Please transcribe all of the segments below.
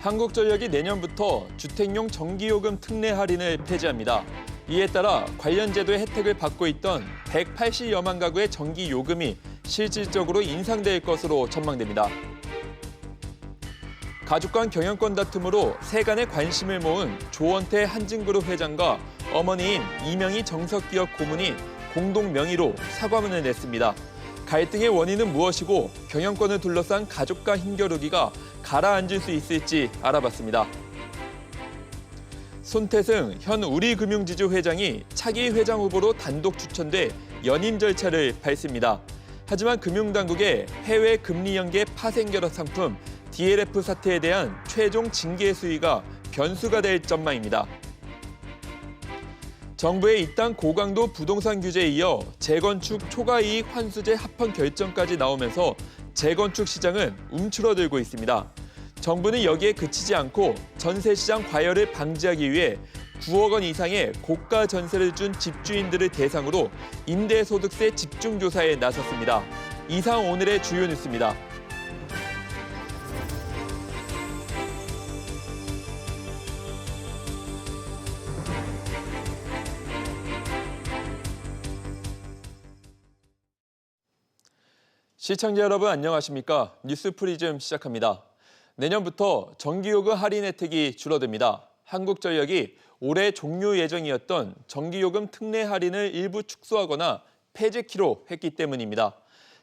한국전력이 내년부터 주택용 전기요금 특례 할인을 폐지합니다. 이에 따라 관련 제도의 혜택을 받고 있던 180여만 가구의 전기요금이 실질적으로 인상될 것으로 전망됩니다. 가족 간 경영권 다툼으로 세간의 관심을 모은 조원태 한진그룹 회장과 어머니인 이명희 정석기업 고문이 공동 명의로 사과문을 냈습니다. 갈등의 원인은 무엇이고 경영권을 둘러싼 가족 간 힘겨루기가 가라앉을 수 있을지 알아봤습니다. 손태승 현 우리금융지주 회장이 차기 회장 후보로 단독 추천돼 연임 절차를 밟습니다. 하지만 금융당국의 해외 금리 연계 파생 결합 상품 DLF 사태에 대한 최종 징계 수위가 변수가 될 전망입니다. 정부의 이딴 고강도 부동산 규제에 이어 재건축 초과이익 환수제 합헌 결정까지 나오면서 재건축 시장은 움츠러들고 있습니다. 정부는 여기에 그치지 않고 전세 시장 과열을 방지하기 위해 9억 원 이상의 고가 전세를 준 집주인들을 대상으로 임대소득세 집중조사에 나섰습니다. 이상 오늘의 주요 뉴스입니다. 시청자 여러분 안녕하십니까? 뉴스 프리즘 시작합니다. 내년부터 전기요금 할인 혜택이 줄어듭니다. 한국전력이 올해 종료 예정이었던 전기요금 특례 할인을 일부 축소하거나 폐지키로 했기 때문입니다.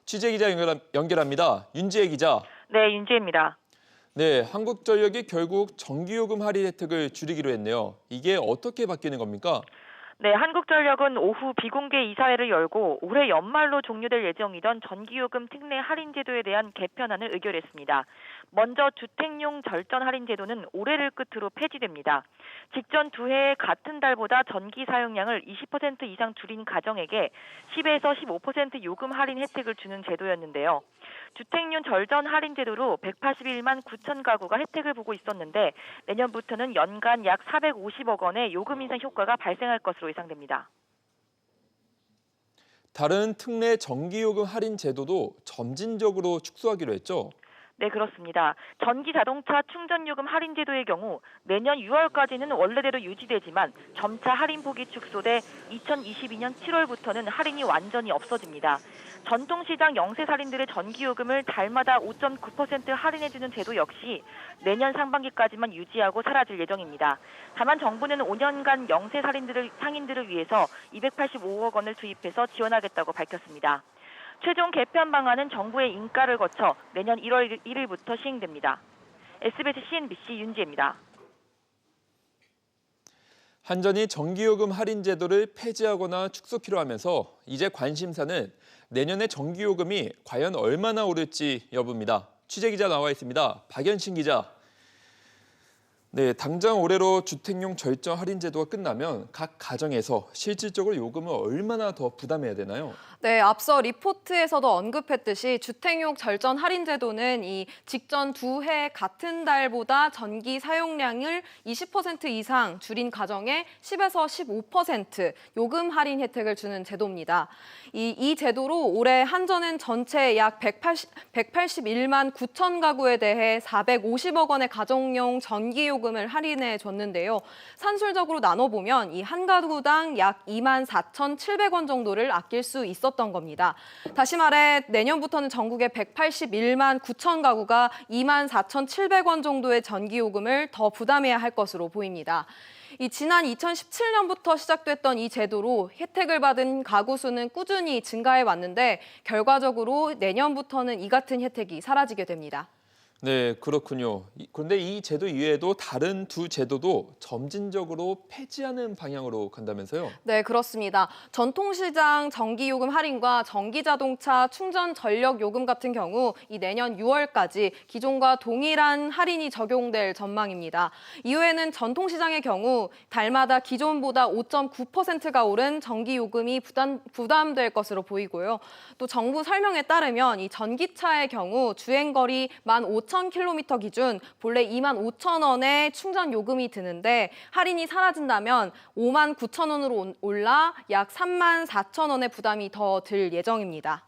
취재기자 연결합니다. 윤지혜 기자. 네, 윤지혜입니다. 네, 한국전력이 결국 전기요금 할인 혜택을 줄이기로 했네요. 이게 어떻게 바뀌는 겁니까? 네, 한국전력은 오후 비공개 이사회를 열고 올해 연말로 종료될 예정이던 전기요금 특례 할인 제도에 대한 개편안을 의결했습니다. 먼저 주택용 절전 할인 제도는 올해를 끝으로 폐지됩니다. 직전 두 해의 같은 달보다 전기 사용량을 20% 이상 줄인 가정에게 10에서 15% 요금 할인 혜택을 주는 제도였는데요. 주택용 절전 할인 제도로 181만 9천 가구가 혜택을 보고 있었는데 내년부터는 연간 약 450억 원의 요금 인상 효과가 발생할 것으로 예상됩니다. 다른 특례 전기요금 할인 제도도 점진적으로 축소하기로 했죠? 네, 그렇습니다. 전기 자동차 충전요금 할인 제도의 경우 내년 6월까지는 원래대로 유지되지만 점차 할인폭이 축소돼 2022년 7월부터는 할인이 완전히 없어집니다. 전통시장 영세살인들의 전기요금을 달마다 5.9% 할인해주는 제도 역시 내년 상반기까지만 유지하고 사라질 예정입니다. 다만 정부는 5년간 상인들을 위해서 285억 원을 투입해서 지원하겠다고 밝혔습니다. 최종 개편 방안은 정부의 인가를 거쳐 내년 1월 1일부터 시행됩니다. SBS CNBC 윤지혜입니다. 한전이 전기요금 할인 제도를 폐지하거나 축소키로 하면서 이제 관심사는 내년에 전기요금이 과연 얼마나 오를지 여부입니다. 취재기자 나와 있습니다. 박연신 기자. 네, 당장 올해로 주택용 절전 할인 제도가 끝나면 각 가정에서 실질적으로 요금을 얼마나 더 부담해야 되나요? 네, 앞서 리포트에서도 언급했듯이 주택용 절전 할인 제도는 이 직전 두 해 같은 달보다 전기 사용량을 20% 이상 줄인 가정에 10에서 15% 요금 할인 혜택을 주는 제도입니다. 이 제도로 올해 한전은 전체 약 181만 9천 가구에 대해 450억 원의 가정용 전기 요금을 할인해 줬는데요. 산술적으로 나눠보면 이 한 가구당 약 2만 4,700원 정도를 아낄 수 있었던 겁니다. 다시 말해 내년부터는 전국의 181만 9천 가구가 2만 4,700원 정도의 전기요금을 더 부담해야 할 것으로 보입니다. 지난 2017년부터 시작됐던 이 제도로 혜택을 받은 가구 수는 꾸준히 증가해 왔는데 결과적으로 내년부터는 이 같은 혜택이 사라지게 됩니다. 네, 그렇군요. 그런데 이 제도 이외에도 다른 두 제도도 점진적으로 폐지하는 방향으로 간다면서요? 네, 그렇습니다. 전통시장 전기요금 할인과 전기자동차 충전 전력요금 같은 경우 이 내년 6월까지 기존과 동일한 할인이 적용될 전망입니다. 이후에는 전통시장의 경우 달마다 기존보다 5.9%가 오른 전기요금이 부담될 것으로 보이고요. 또 정부 설명에 따르면 이 전기차의 경우 주행거리 15,000km 기준 본래 25,000원의 충전 요금이 드는데 할인이 사라진다면 59,000원으로 올라 약 34,000원의 부담이 더 들 예정입니다.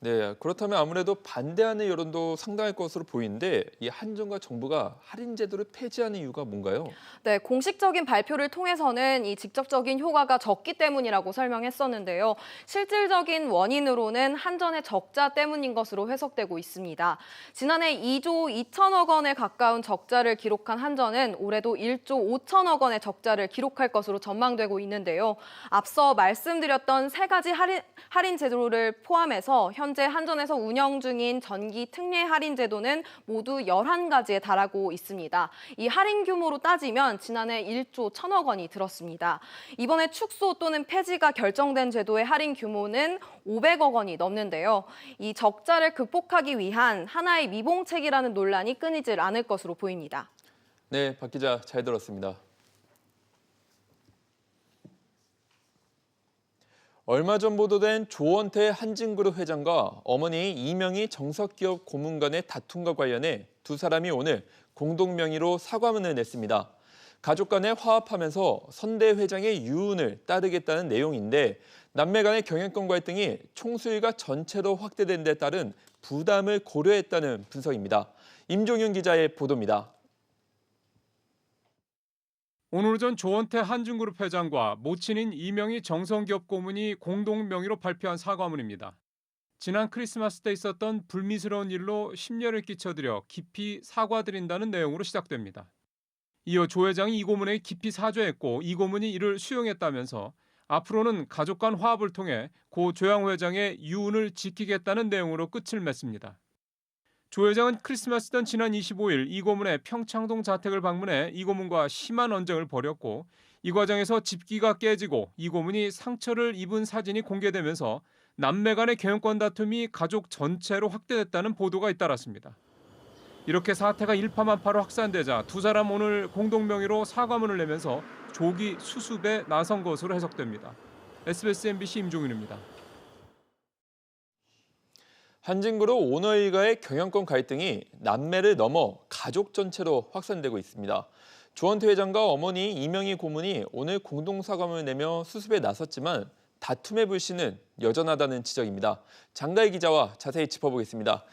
네, 그렇다면 아무래도 반대하는 여론도 상당할 것으로 보이는데 이 한전과 정부가 할인 제도를 폐지하는 이유가 뭔가요? 네, 공식적인 발표를 통해서는 이 직접적인 효과가 적기 때문이라고 설명했었는데요. 실질적인 원인으로는 한전의 적자 때문인 것으로 해석되고 있습니다. 지난해 2조 2천억 원에 가까운 적자를 기록한 한전은 올해도 1조 5천억 원의 적자를 기록할 것으로 전망되고 있는데요. 앞서 말씀드렸던 세 가지 할인 제도를 포함해서 현재 한전에서 운영 중인 전기 특례 할인 제도는 모두 11가지에 달하고 있습니다. 이 할인 규모로 따지면 지난해 1조 1천억 원이 들었습니다. 이번에 축소 또는 폐지가 결정된 제도의 할인 규모는 500억 원이 넘는데요. 이 적자를 극복하기 위한 하나의 미봉책이라는 논란이 끊이질 않을 것으로 보입니다. 네, 박 기자 잘 들었습니다. 얼마 전 보도된 조원태 한진그룹 회장과 어머니 이명희 정석기업 고문 간의 다툼과 관련해 두 사람이 오늘 공동 명의로 사과문을 냈습니다. 가족 간에 화합하면서 선대 회장의 유운을 따르겠다는 내용인데 남매 간의 경영권 갈등이 총수일가 전체로 확대된 데 따른 부담을 고려했다는 분석입니다. 임종윤 기자의 보도입니다. 오늘 오전 조원태 한진그룹 회장과 모친인 이명희 정성기업 고문이 공동 명의로 발표한 사과문입니다. 지난 크리스마스 때 있었던 불미스러운 일로 심려를 끼쳐드려 깊이 사과드린다는 내용으로 시작됩니다. 이어 조 회장이 이 고문에 깊이 사죄했고 이 고문이 이를 수용했다면서 앞으로는 가족 간 화합을 통해 고 조양 회장의 유운을 지키겠다는 내용으로 끝을 맺습니다. 조 회장은 크리스마스 전 지난 25일 이 고문의 평창동 자택을 방문해 이 고문과 심한 언쟁을 벌였고 이 과정에서 집기가 깨지고 이 고문이 상처를 입은 사진이 공개되면서 남매 간의 경영권 다툼이 가족 전체로 확대됐다는 보도가 잇따랐습니다. 이렇게 사태가 일파만파로 확산되자 두 사람 오늘 공동 명의로 사과문을 내면서 조기 수습에 나선 것으로 해석됩니다. SBS MBC 임종윤입니다. 한진그룹 오너 일가의 경영권 갈등이 남매를 넘어 가족 전체로 확산되고 있습니다. 조원태 회장과 어머니 이명희 고문이 오늘 공동사과문을 내며 수습에 나섰지만 다툼의 불씨는 여전하다는 지적입니다. 장가희 기자와 자세히 짚어보겠습니다.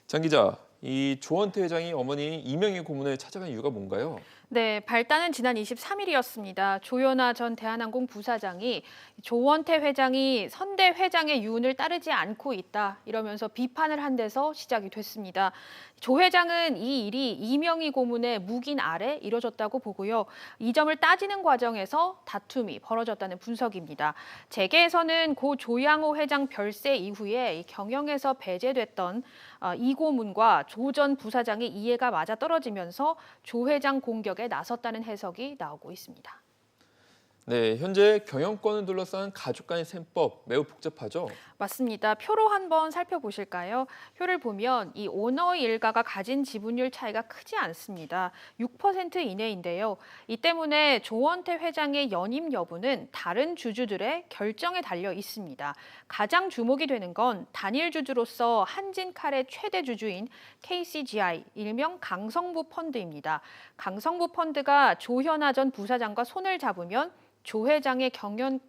장 기자, 이 조원태 회장이 어머니 이명희 고문을 찾아간 이유가 뭔가요? 네, 발단은 지난 23일이었습니다. 조현아 전 대한항공 부사장이 조원태 회장이 선대 회장의 유운을 따르지 않고 있다 이러면서 비판을 한 데서 시작이 됐습니다. 조 회장은 이 일이 이명희 고문의 묵인 아래 이뤄졌다고 보고요. 이 점을 따지는 과정에서 다툼이 벌어졌다는 분석입니다. 재계에서는 고 조양호 회장 별세 이후에 경영에서 배제됐던 이 고문과 조 전 부사장의 이해가 맞아떨어지면서 조 회장 공격에 나섰다는 해석이 나오고 있습니다. 네, 현재 경영권을 둘러싼 가족 간의 셈법 매우 복잡하죠? 맞습니다. 표로 한번 살펴보실까요? 표를 보면 이 오너의 일가가 가진 지분율 차이가 크지 않습니다. 6% 이내인데요. 이 때문에 조원태 회장의 연임 여부는 다른 주주들의 결정에 달려 있습니다. 가장 주목이 되는 건 단일 주주로서 한진칼의 최대 주주인 KCGI, 일명 강성부 펀드입니다. 강성부 펀드가 조현아 전 부사장과 손을 잡으면 조 회장의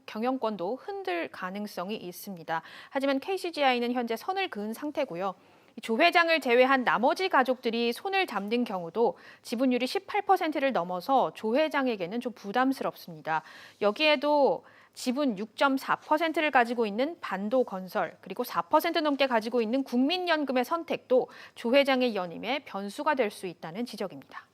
경영권도 흔들 가능성이 있습니다. 하지만 KCGI는 현재 선을 그은 상태고요. 조 회장을 제외한 나머지 가족들이 손을 잡는 경우도 지분율이 18%를 넘어서 조 회장에게는 좀 부담스럽습니다. 여기에도 지분 6.4%를 가지고 있는 반도건설, 그리고 4% 넘게 가지고 있는 국민연금의 선택도 조 회장의 연임에 변수가 될 수 있다는 지적입니다.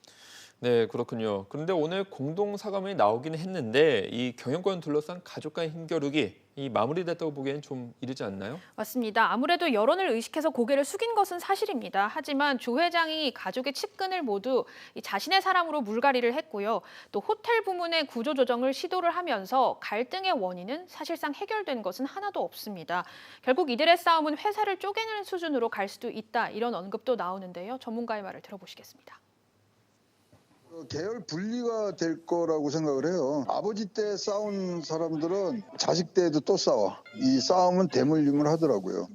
네, 그렇군요. 그런데 오늘 공동사과문이 나오기는 했는데 이 경영권 둘러싼 가족 간의 힘겨루기 마무리됐다고 보기에는 좀 이르지 않나요? 맞습니다. 아무래도 여론을 의식해서 고개를 숙인 것은 사실입니다. 하지만 조 회장이 가족의 측근을 모두 자신의 사람으로 물갈이를 했고요. 또 호텔 부문의 구조조정을 시도를 하면서 갈등의 원인은 사실상 해결된 것은 하나도 없습니다. 결국 이들의 싸움은 회사를 쪼개는 수준으로 갈 수도 있다. 이런 언급도 나오는데요. 전문가의 말을 들어보시겠습니다. 계열 분리가 될 거라고 생각을 해요. 아버지 때 싸운 사람들은 자식 때에도 또 싸워. 이 싸움은 대물림을 하더라고요.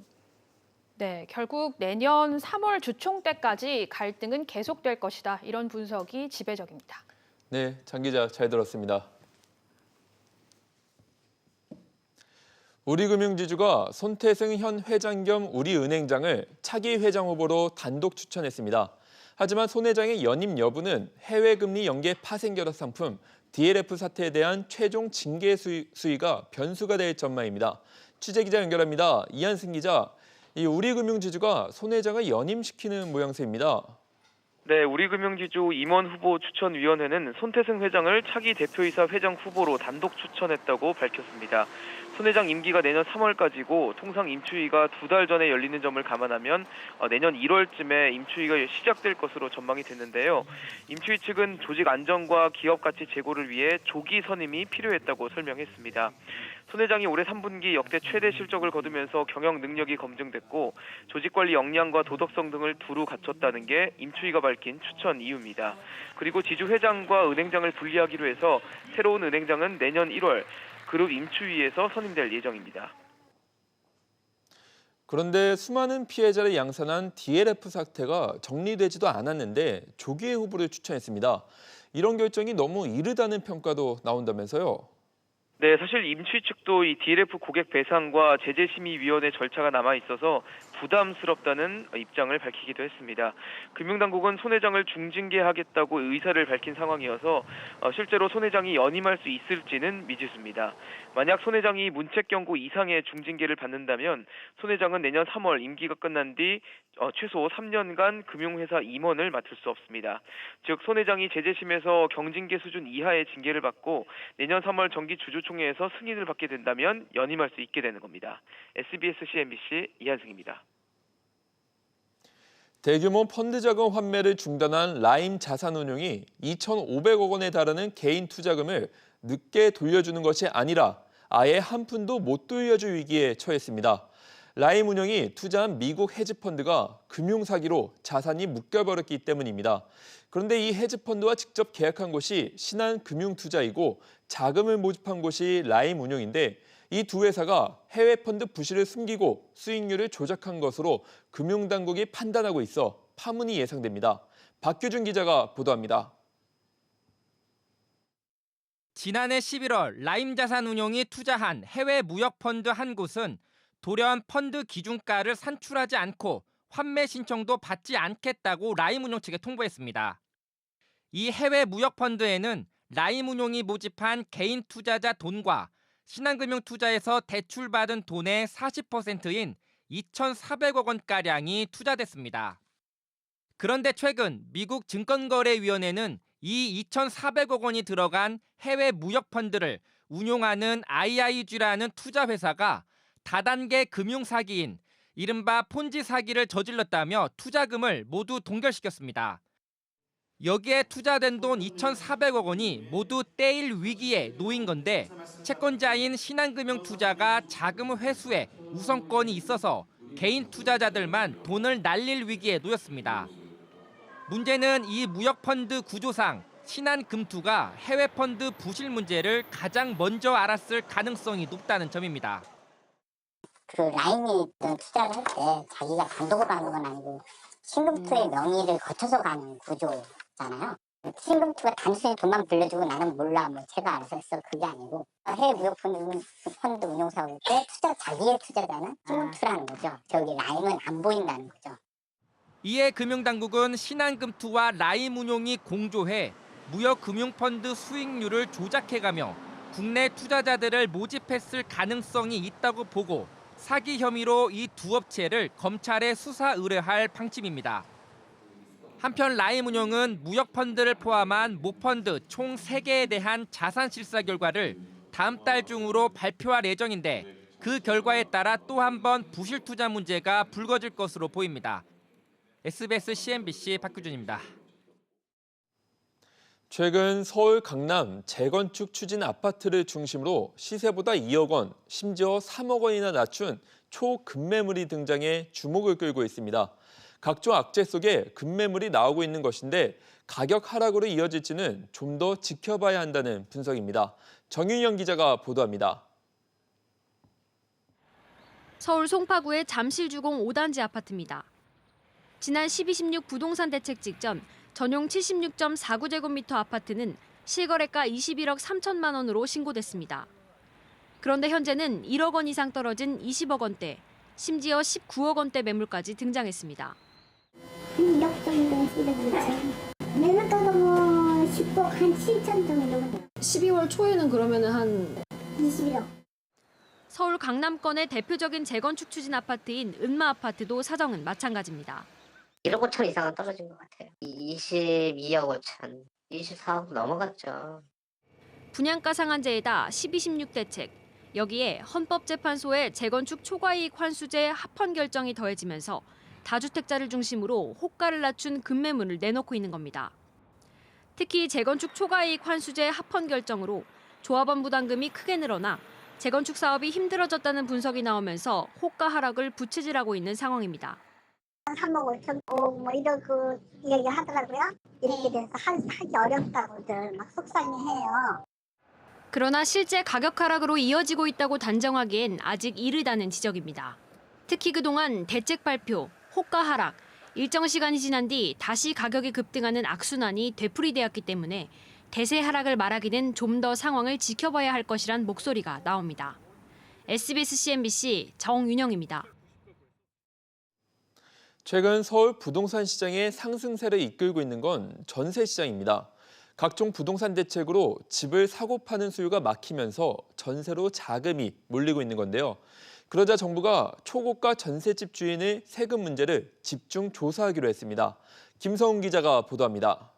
네, 결국 내년 3월 주총 때까지 갈등은 계속될 것이다. 이런 분석이 지배적입니다. 네, 장 기자 잘 들었습니다. 우리금융지주가 손태승 현 회장 겸 우리은행장을 차기 회장 후보로 단독 추천했습니다. 하지만 손 회장의 연임 여부는 해외금리 연계 파생결합 상품 DLF 사태에 대한 최종 징계 수위가 변수가 될 전망입니다. 취재기자 연결합니다. 이한승 기자, 이 우리금융지주가 손 회장을 연임시키는 모양새입니다. 네, 우리금융지주 임원 후보 추천위원회는 손태승 회장을 차기 대표이사 회장 후보로 단독 추천했다고 밝혔습니다. 손 회장 임기가 내년 3월까지고 통상 임추위가 2달 전에 열리는 점을 감안하면 내년 1월쯤에 임추위가 시작될 것으로 전망이 됐는데요. 임추위 측은 조직 안정과 기업 가치 제고를 위해 조기 선임이 필요했다고 설명했습니다. 손 회장이 올해 3분기 역대 최대 실적을 거두면서 경영 능력이 검증됐고 조직관리 역량과 도덕성 등을 두루 갖췄다는 게 임추위가 밝힌 추천 이유입니다. 그리고 지주 회장과 은행장을 분리하기로 해서 새로운 은행장은 내년 1월 그룹 임추위에서 선임될 예정입니다. 그런데 수많은 피해자를 양산한 DLF 사태가 정리되지도 않았는데 조기의 후보를 추천했습니다. 이런 결정이 너무 이르다는 평가도 나온다면서요. 네, 사실 임추위 측도 이 DLF 고객 배상과 제재심의위원회 절차가 남아 있어서 부담스럽다는 입장을 밝히기도 했습니다. 금융당국은 손 회장을 중징계하겠다고 의사를 밝힌 상황이어서 실제로 손 회장이 연임할 수 있을지는 미지수입니다. 만약 손 회장이 문책 경고 이상의 중징계를 받는다면 손 회장은 내년 3월 임기가 끝난 뒤 최소 3년간 금융회사 임원을 맡을 수 없습니다. 즉 손 회장이 제재심에서 경징계 수준 이하의 징계를 받고 내년 3월 정기 주주총회에서 승인을 받게 된다면 연임할 수 있게 되는 겁니다. SBS CNBC 이한승입니다. 대규모 펀드 자금 환매를 중단한 라임 자산운용이 2,500억 원에 달하는 개인 투자금을 늦게 돌려주는 것이 아니라 아예 한 푼도 못 돌려줄 위기에 처했습니다. 라임 운용이 투자한 미국 헤지펀드가 금융사기로 자산이 묶여버렸기 때문입니다. 그런데 이 헤지펀드와 직접 계약한 곳이 신한금융투자이고 자금을 모집한 곳이 라임 운용인데 이 두 회사가 해외 펀드 부실을 숨기고 수익률을 조작한 것으로 금융당국이 판단하고 있어 파문이 예상됩니다. 박규준 기자가 보도합니다. 지난해 11월 라임자산운용이 투자한 해외 무역펀드 한 곳은 돌연 펀드 기준가를 산출하지 않고 환매 신청도 받지 않겠다고 라임운용 측에 통보했습니다. 이 해외 무역펀드에는 라임운용이 모집한 개인 투자자 돈과 신한금융투자에서 대출받은 돈의 40%인 2,400억 원가량이 투자됐습니다. 그런데 최근 미국 증권거래위원회는 이 2,400억 원이 들어간 해외 무역펀드를 운용하는 IIG라는 투자회사가 다단계 금융사기인 이른바 폰지 사기를 저질렀다며 투자금을 모두 동결시켰습니다. 여기에 투자된 돈 2,400억 원이 모두 떼일 위기에 놓인 건데 채권자인 신한금융투자가 자금 회수에 우선권이 있어서 개인 투자자들만 돈을 날릴 위기에 놓였습니다. 문제는 이 무역펀드 구조상 신한금투가 해외 펀드 부실 문제를 가장 먼저 알았을 가능성이 높다는 점입니다. 그 라임이 투자를 할 때 자기가 단독으로 하는 건 아니고 신금투의 명의를 거쳐서 가는 구조잖아요. 신금투가 단순히 돈만 빌려주고 나는 몰라 뭐 제가 알아서 했어 그게 아니고 해외 무역 펀드 운용사 올 때 자기의 투자자는 신금투라는 거죠. 저기 라임은 안 보인다는 거죠. 이에 금융당국은 신한금투와 라임 운용이 공조해 무역금융펀드 수익률을 조작해가며 국내 투자자들을 모집했을 가능성이 있다고 보고 사기 혐의로 이 두 업체를 검찰에 수사 의뢰할 방침입니다. 한편 라임운용은 무역펀드를 포함한 모펀드 총 3개에 대한 자산 실사 결과를 다음 달 중으로 발표할 예정인데 그 결과에 따라 또 한 번 부실 투자 문제가 불거질 것으로 보입니다. SBS CNBC 박규준입니다. 최근 서울 강남 재건축 추진 아파트를 중심으로 시세보다 2억 원, 심지어 3억 원이나 낮춘 초급매물이 등장해 주목을 끌고 있습니다. 각종 악재 속에 급매물이 나오고 있는 것인데 가격 하락으로 이어질지는 좀 더 지켜봐야 한다는 분석입니다. 정윤영 기자가 보도합니다. 서울 송파구의 잠실주공 5단지 아파트입니다. 지난 12.16 부동산 대책 직전 전용 76.49제곱미터 아파트는 실거래가 21억 3천만 원으로 신고됐습니다. 그런데 현재는 1억 원 이상 떨어진 20억 원대, 심지어 19억 원대 매물까지 등장했습니다. 2억 정도 쓰는 매물 떠도 뭐 10억 한 7천 정도. 12월 초에는 그러면은 한 21억. 서울 강남권의 대표적인 재건축 추진 아파트인 은마 아파트도 사정은 마찬가지입니다. 1억 5천 이상은 떨어진 것 같아요. 22억 5천, 24억 넘어갔죠. 분양가 상한제에다 12.16 대책, 여기에 헌법재판소의 재건축 초과이익 환수제 합헌 결정이 더해지면서 다주택자를 중심으로 호가를 낮춘 급매물을 내놓고 있는 겁니다. 특히 재건축 초과이익 환수제 합헌 결정으로 조합원 부담금이 크게 늘어나 재건축 사업이 힘들어졌다는 분석이 나오면서 호가 하락을 부채질하고 있는 상황입니다. 3억 5천 뭐 이런 얘기 하더라고요. 이렇게 돼서 하기 어렵다고들 막 속상해해요. 그러나 실제 가격 하락으로 이어지고 있다고 단정하기엔 아직 이르다는 지적입니다. 특히 그동안 대책 발표, 호가 하락, 일정 시간이 지난 뒤 다시 가격이 급등하는 악순환이 되풀이되었기 때문에 대세 하락을 말하기는 좀 더 상황을 지켜봐야 할 것이란 목소리가 나옵니다. SBS CNBC 정윤영입니다. 최근 서울 부동산 시장의 상승세를 이끌고 있는 건 전세 시장입니다. 각종 부동산 대책으로 집을 사고 파는 수요가 막히면서 전세로 자금이 몰리고 있는 건데요. 그러자 정부가 초고가 전세집 주인의 세금 문제를 집중 조사하기로 했습니다. 김성훈 기자가 보도합니다.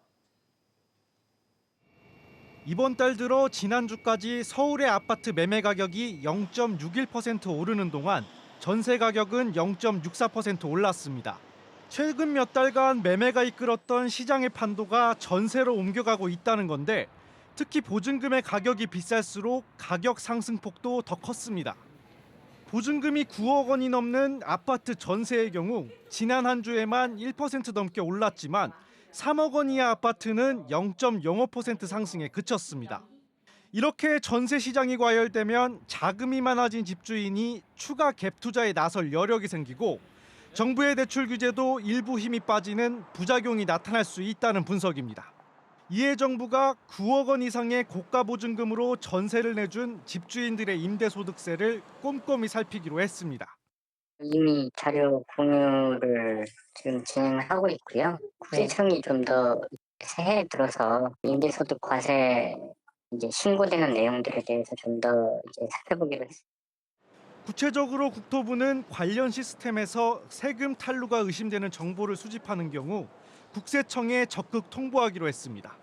이번 달 들어 지난주까지 서울의 아파트 매매 가격이 0.61% 오르는 동안 전세 가격은 0.64% 올랐습니다. 최근 몇 달간 매매가 이끌었던 시장의 판도가 전세로 옮겨가고 있다는 건데 특히 보증금의 가격이 비쌀수록 가격 상승폭도 더 컸습니다. 보증금이 9억 원이 넘는 아파트 전세의 경우 지난 한 주에만 1% 넘게 올랐지만 3억 원 이하 아파트는 0.05% 상승에 그쳤습니다. 이렇게 전세 시장이 과열되면 자금이 많아진 집주인이 추가 갭 투자에 나설 여력이 생기고 정부의 대출 규제도 일부 힘이 빠지는 부작용이 나타날 수 있다는 분석입니다. 이에 정부가 9억 원 이상의 고가 보증금으로 전세를 내준 집주인들의 임대소득세를 꼼꼼히 살피기로 했습니다. 이미 자료 공유를 지금 진행하고 있고요. 국세청이 좀 더 새해 들어서 임대소득 과세 신고되는 내용들에 대해서 좀 더 살펴보기로 했습니다. 구체적으로 국토부는 관련 시스템에서 세금 탈루가 의심되는 정보를 수집하는 경우 국세청에 적극 통보하기로 했습니다.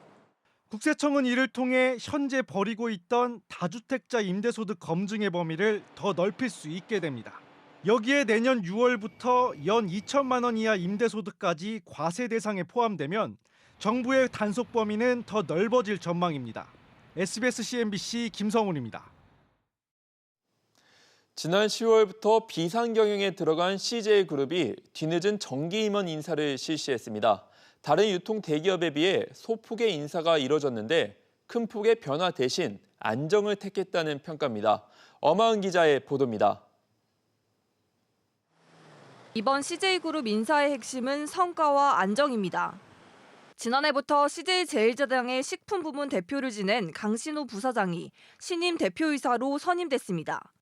국세청은 이를 통해 현재 벌이고 있던 다주택자 임대소득 검증의 범위를 더 넓힐 수 있게 됩니다. 여기에 내년 6월부터 연 2천만 원 이하 임대소득까지 과세 대상에 포함되면 정부의 단속 범위는 더 넓어질 전망입니다. SBS CNBC 김성훈입니다. 지난 10월부터 비상경영에 들어간 CJ그룹이 뒤늦은 정기 임원 인사를 실시했습니다. 다른 유통 대기업에 비해 소폭의 인사가 이뤄졌는데 큰 폭의 변화 대신 안정을 택했다는 평가입니다. 엄하은 기자의 보도입니다. 이번 CJ그룹 인사의 핵심은 성과와 안정입니다. 지난해부터 CJ제일제당의 식품부문 대표를 지낸 강신우 부사장이 신임 대표이사로 선임됐습니다.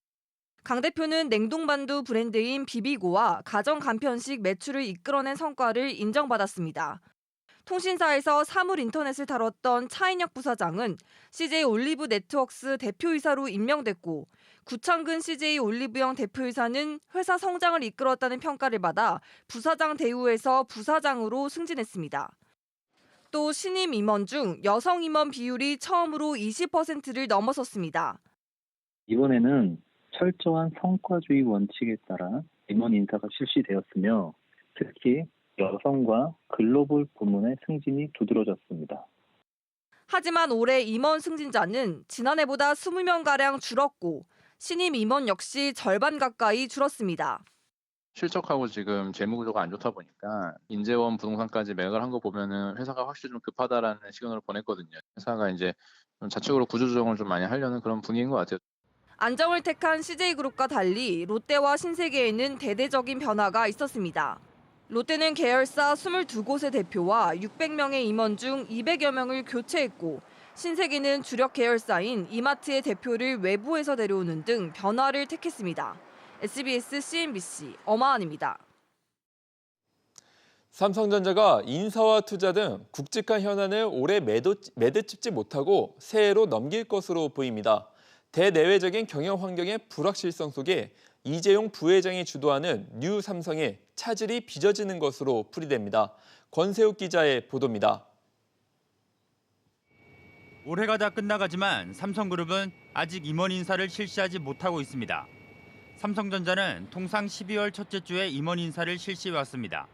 강 대표는 냉동만두 브랜드인 비비고와 가정 간편식 매출을 이끌어낸 성과를 인정받았습니다. 통신사에서 사물 인터넷을 다뤘던 차인혁 부사장은 CJ 올리브 네트워크스 대표이사로 임명됐고 구창근 CJ 올리브영 대표이사는 회사 성장을 이끌었다는 평가를 받아 부사장 대우에서 부사장으로 승진했습니다. 또 신임 임원 중 여성 임원 비율이 처음으로 20%를 넘어섰습니다. 이번에는 철저한 성과주의 원칙에 따라 임원 인사가 실시되었으며 특히 여성과 글로벌 부문의 승진이 두드러졌습니다. 하지만 올해 임원 승진자는 지난해보다 20명가량 줄었고 신임 임원 역시 절반 가까이 줄었습니다. 실적하고 지금 재무구조가 안 좋다 보니까 인재원 부동산까지 매각을 한 거 보면은 회사가 확실히 좀 급하다라는 시그널을 보냈거든요. 회사가 이제 좀 자체적으로 구조조정을 좀 많이 하려는 그런 분위기인 것 같아요. 안정을 택한 CJ그룹과 달리 롯데와 신세계에는 대대적인 변화가 있었습니다. 롯데는 계열사 22곳의 대표와 600명의 임원 중 200여 명을 교체했고 신세계는 주력 계열사인 이마트의 대표를 외부에서 데려오는 등 변화를 택했습니다. SBS CNBC 엄하은입니다. 삼성전자가 인사와 투자 등 굵직한 현안을 올해 매듭짓지 못하고 새해로 넘길 것으로 보입니다. 대내외적인 경영 환경의 불확실성 속에 이재용 부회장이 주도하는 뉴 삼성의 차질이 빚어지는 것으로 풀이됩니다. 권세욱 기자의 보도입니다. 올해가 다 끝나가지만 삼성그룹은 아직 임원 인사를 실시하지 못하고 있습니다. 삼성전자는 통상 12월 첫째 주에 임원 인사를 실시해왔습니다.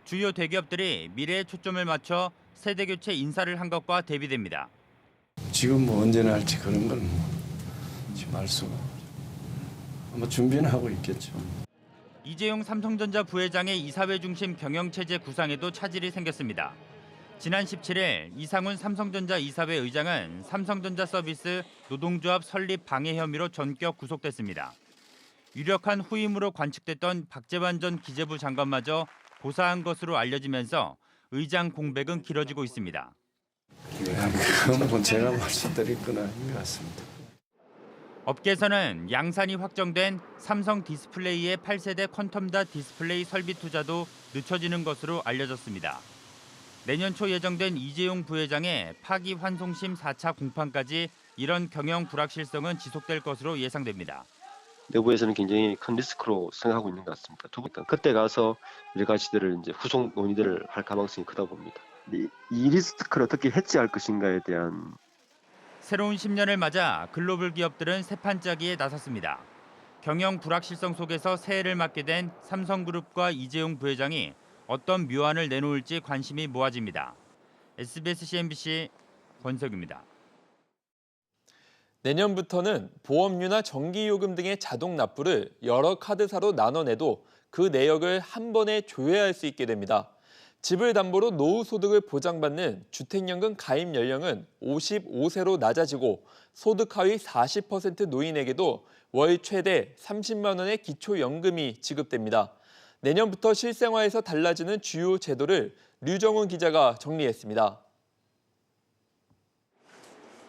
주요 대기업들이 미래에 초점을 맞춰 세대 교체 인사를 한 것과 대비됩니다. 지금 뭐 언제나 할지 그런 건 지금 알 수가 아마 준비는 하고 있겠죠. 이재용 삼성전자 부회장의 이사회 중심 경영체제 구상에도 차질이 생겼습니다. 지난 17일 이상훈 삼성전자 이사회 의장은 삼성전자 서비스 노동조합 설립 방해 혐의로 전격 구속됐습니다. 유력한 후임으로 관측됐던 박재환 전 기재부 장관마저 고사한 것으로 알려지면서 의장 공백은 길어지고 있습니다. 그건 뭐 제가 말씀드릴 건 아닌 것 같습니다. 업계에서는 양산이 확정된 삼성 디스플레이의 8세대 퀀텀닷 디스플레이 설비 투자도 늦춰지는 것으로 알려졌습니다. 내년 초 예정된 이재용 부회장의 파기환송심 4차 공판까지 이런 경영 불확실성은 지속될 것으로 예상됩니다. 내부에서는 굉장히 큰 리스크로 생각하고 있는 것 같습니다. 그때 가서 여러 가지들을 이제 후속 논의들을 할 가능성이 크다 봅니다. 이 리스크를 어떻게 해지할 것인가에 대한 새로운 10년을 맞아 글로벌 기업들은 새판짜기에 나섰습니다. 경영 불확실성 속에서 새해를 맞게 된 삼성그룹과 이재용 부회장이 어떤 묘안을 내놓을지 관심이 모아집니다. SBS CNBC 권석입니다. 내년부터는 보험료나 전기요금 등의 자동 납부를 여러 카드사로 나눠내도 그 내역을 한 번에 조회할 수 있게 됩니다. 집을 담보로 노후 소득을 보장받는 주택연금 가입 연령은 55세로 낮아지고 소득 하위 40% 노인에게도 월 최대 30만 원의 기초연금이 지급됩니다. 내년부터 실생활에서 달라지는 주요 제도를 류정훈 기자가 정리했습니다.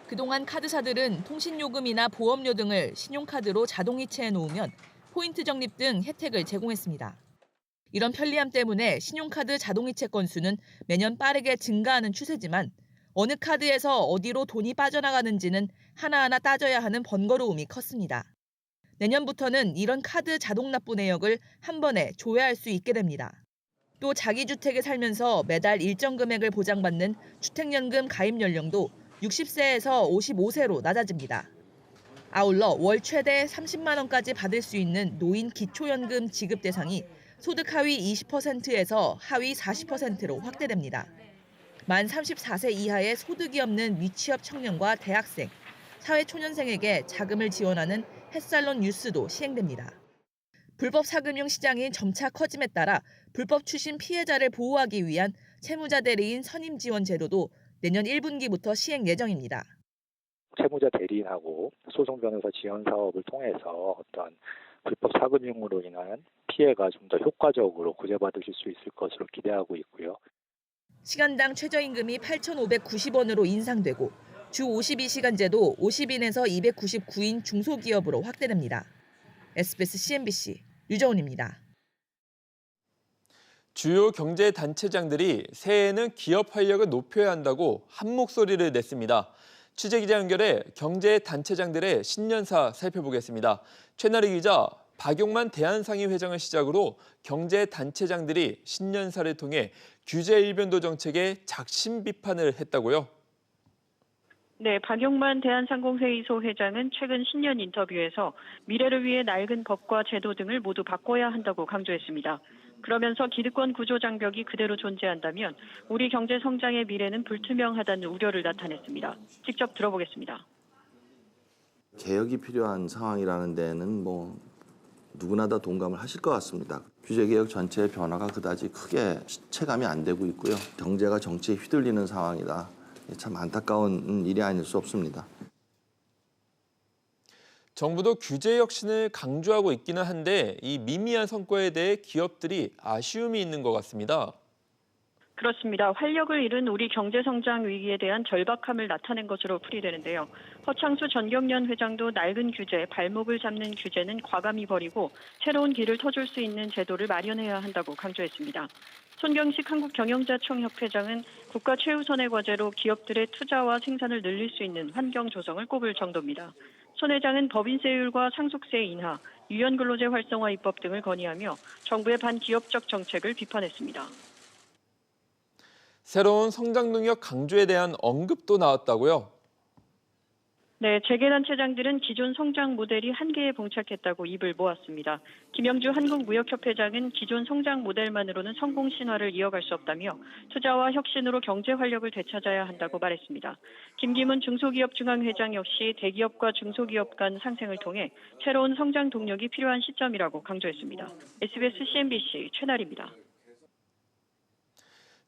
그동안 카드사들은 통신요금이나 보험료 등을 신용카드로 자동이체해 놓으면 포인트 적립 등 혜택을 제공했습니다. 이런 편리함 때문에 신용카드 자동이체 건수는 매년 빠르게 증가하는 추세지만 어느 카드에서 어디로 돈이 빠져나가는지는 하나하나 따져야 하는 번거로움이 컸습니다. 내년부터는 이런 카드 자동 납부 내역을 한 번에 조회할 수 있게 됩니다. 또 자기 주택에 살면서 매달 일정 금액을 보장받는 주택연금 가입 연령도 60세에서 55세로 낮아집니다. 아울러 월 최대 30만 원까지 받을 수 있는 노인 기초연금 지급 대상이 소득 하위 20%에서 하위 40%로 확대됩니다. 만 34세 이하의 소득이 없는 미취업 청년과 대학생, 사회초년생에게 자금을 지원하는 햇살론 뉴스도 시행됩니다. 불법 사금융 시장이 점차 커짐에 따라 불법 추심 피해자를 보호하기 위한 채무자 대리인 선임 지원 제도도 내년 1분기부터 시행 예정입니다. 채무자 대리인하고 소송 변호사 지원 사업을 통해서 어떤 불법 사금융으로 인한 피해가 좀 더 효과적으로 구제받으실 수 있을 것으로 기대하고 있고요. 시간당 최저임금이 8,590원으로 인상되고 주 52시간제도 50인에서 299인 중소기업으로 확대됩니다. SBS CNBC 류정훈입니다. 주요 경제단체장들이 새해에는 기업 활력을 높여야 한다고 한 목소리를 냈습니다. 취재기자 연결해 경제단체장들의 신년사 살펴보겠습니다. 최나리 기자, 박용만 대한상의 회장을 시작으로 경제단체장들이 신년사를 통해 규제 일변도 정책에 작심 비판을 했다고요? 네, 박용만 대한상공회의소 회장은 최근 신년 인터뷰에서 미래를 위해 낡은 법과 제도 등을 모두 바꿔야 한다고 강조했습니다. 그러면서 기득권 구조 장벽이 그대로 존재한다면 우리 경제 성장의 미래는 불투명하다는 우려를 나타냈습니다. 직접 들어보겠습니다. 개혁이 필요한 상황이라는 데는 누구나 다 동감을 하실 것 같습니다. 규제개혁 전체의 변화가 그다지 크게 체감이 안 되고 있고요. 경제가 정치에 휘둘리는 상황이다. 참 안타까운 일이 아닐 수 없습니다. 정부도 규제 혁신을 강조하고 있기는 한데 이 미미한 성과에 대해 기업들이 아쉬움이 있는 것 같습니다. 그렇습니다. 활력을 잃은 우리 경제성장 위기에 대한 절박함을 나타낸 것으로 풀이되는데요. 허창수 전경련 회장도 낡은 규제, 발목을 잡는 규제는 과감히 버리고 새로운 길을 터줄 수 있는 제도를 마련해야 한다고 강조했습니다. 손경식 한국경영자총협회장은 국가 최우선의 과제로 기업들의 투자와 생산을 늘릴 수 있는 환경 조성을 꼽을 정도입니다. 손 회장은 법인세율과 상속세 인하, 유연근로제 활성화 입법 등을 건의하며 정부의 반기업적 정책을 비판했습니다. 새로운 성장 능력 강조에 대한 언급도 나왔다고요? 네, 재계단체장들은 기존 성장 모델이 한계에 봉착했다고 입을 모았습니다. 김영주 한국무역협회장은 기존 성장 모델만으로는 성공 신화를 이어갈 수 없다며 투자와 혁신으로 경제 활력을 되찾아야 한다고 말했습니다. 김기문 중소기업중앙회장 역시 대기업과 중소기업 간 상생을 통해 새로운 성장 동력이 필요한 시점이라고 강조했습니다. SBS CNBC 최나리입니다.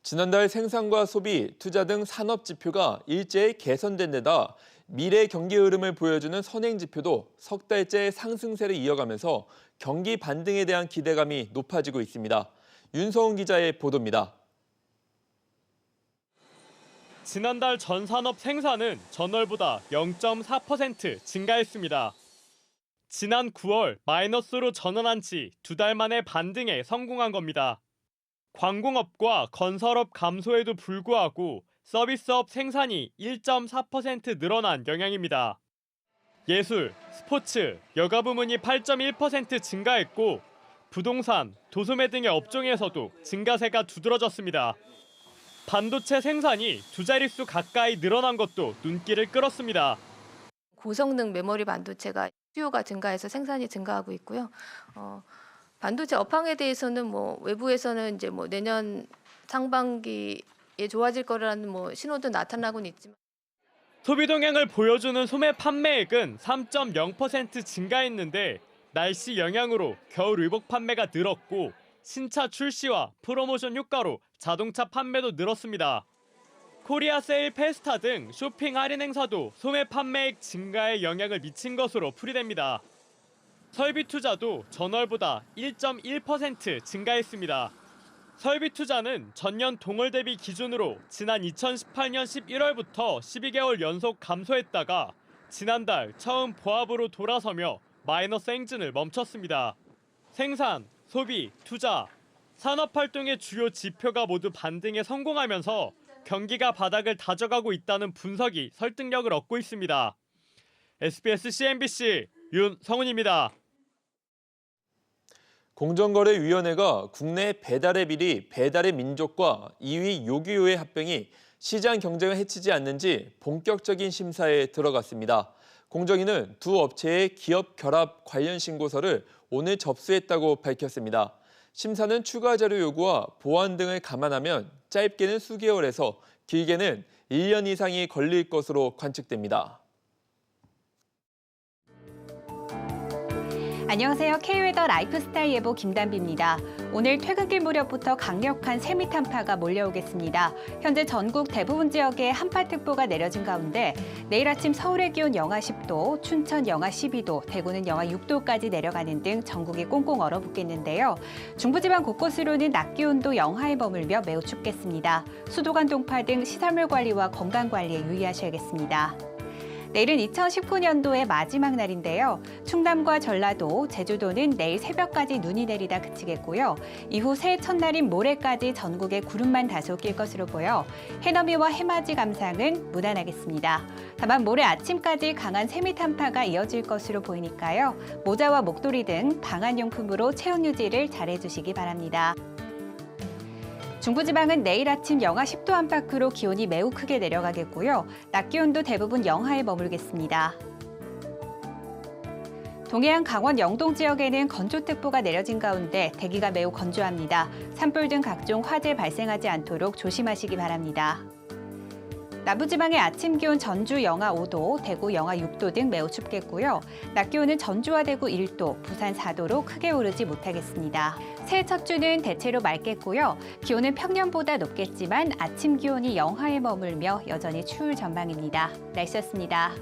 지난달 생산과 소비, 투자 등 산업 지표가 일제히 개선된 데다 미래 경기 흐름을 보여주는 선행 지표도 석 달째 상승세를 이어가면서 경기 반등에 대한 기대감이 높아지고 있습니다. 윤서훈 기자의 보도입니다. 지난달 전 산업 생산은 전월보다 0.4% 증가했습니다. 지난 9월 마이너스로 전환한 지 2달 만에 반등에 성공한 겁니다. 관공업과 건설업 감소에도 불구하고 서비스업 생산이 1.4% 늘어난 영향입니다. 예술, 스포츠, 여가 부문이 8.1% 증가했고 부동산, 도소매 등의 업종에서도 증가세가 두드러졌습니다. 반도체 생산이 2자릿수 가까이 늘어난 것도 눈길을 끌었습니다. 고성능 메모리 반도체가 수요가 증가해서 생산이 증가하고 있고요. 반도체 업황에 대해서는 외부에서는 이제 내년 상반기에 좋아질 거라는 신호도 나타나고는 있지만 소비 동향을 보여주는 소매 판매액은 3.0% 증가했는데 날씨 영향으로 겨울 의복 판매가 늘었고 신차 출시와 프로모션 효과로 자동차 판매도 늘었습니다. 코리아 세일 페스타 등 쇼핑 할인 행사도 소매 판매액 증가에 영향을 미친 것으로 풀이됩니다. 설비 투자도 전월보다 1.1% 증가했습니다. 설비 투자는 전년 동월 대비 기준으로 지난 2018년 11월부터 12개월 연속 감소했다가 지난달 처음 보합으로 돌아서며 마이너스 행진을 멈췄습니다. 생산, 소비, 투자, 산업활동의 주요 지표가 모두 반등에 성공하면서 경기가 바닥을 다져가고 있다는 분석이 설득력을 얻고 있습니다. SBS CNBC 윤성훈입니다. 공정거래위원회가 국내 배달의 비리, 배달의 민족과 2위 요기요의 합병이 시장 경쟁을 해치지 않는지 본격적인 심사에 들어갔습니다. 공정위는 두 업체의 기업 결합 관련 신고서를 오늘 접수했다고 밝혔습니다. 심사는 추가 자료 요구와 보안 등을 감안하면 짧게는 수개월에서 길게는 1년 이상이 걸릴 것으로 관측됩니다. 안녕하세요. K웨더 라이프스타일 예보 김단비입니다. 오늘 퇴근길 무렵부터 강력한 세미탄파가 몰려오겠습니다. 현재 전국 대부분 지역에 한파특보가 내려진 가운데 내일 아침 서울의 기온 영하 10도, 춘천 영하 12도, 대구는 영하 6도까지 내려가는 등 전국이 꽁꽁 얼어붙겠는데요. 중부지방 곳곳으로는 낮 기온도 영하에 머물며 매우 춥겠습니다. 수도관 동파 등 시설물 관리와 건강 관리에 유의하셔야겠습니다. 내일은 2019년도의 마지막 날인데요. 충남과 전라도, 제주도는 내일 새벽까지 눈이 내리다 그치겠고요. 이후 새해 첫날인 모레까지 전국에 구름만 다소 낄 것으로 보여 해넘이와 해맞이 감상은 무난하겠습니다. 다만 모레 아침까지 강한 세미탄파가 이어질 것으로 보이니까요. 모자와 목도리 등 방한용품으로 체온 유지를 잘해주시기 바랍니다. 중부지방은 내일 아침 영하 10도 안팎으로 기온이 매우 크게 내려가겠고요. 낮 기온도 대부분 영하에 머물겠습니다. 동해안 강원 영동 지역에는 건조특보가 내려진 가운데 대기가 매우 건조합니다. 산불 등 각종 화재 발생하지 않도록 조심하시기 바랍니다. 남부지방의 아침 기온 전주 영하 5도, 대구 영하 6도 등 매우 춥겠고요. 낮 기온은 전주와 대구 1도, 부산 4도로 크게 오르지 못하겠습니다. 새해 첫 주는 대체로 맑겠고요. 기온은 평년보다 높겠지만 아침 기온이 영하에 머물며 여전히 추울 전망입니다. 날씨였습니다.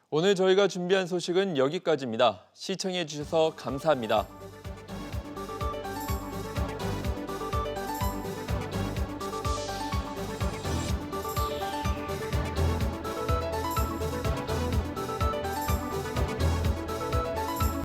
오늘 저희가 준비한 소식은 여기까지입니다. 시청해 주셔서 감사합니다.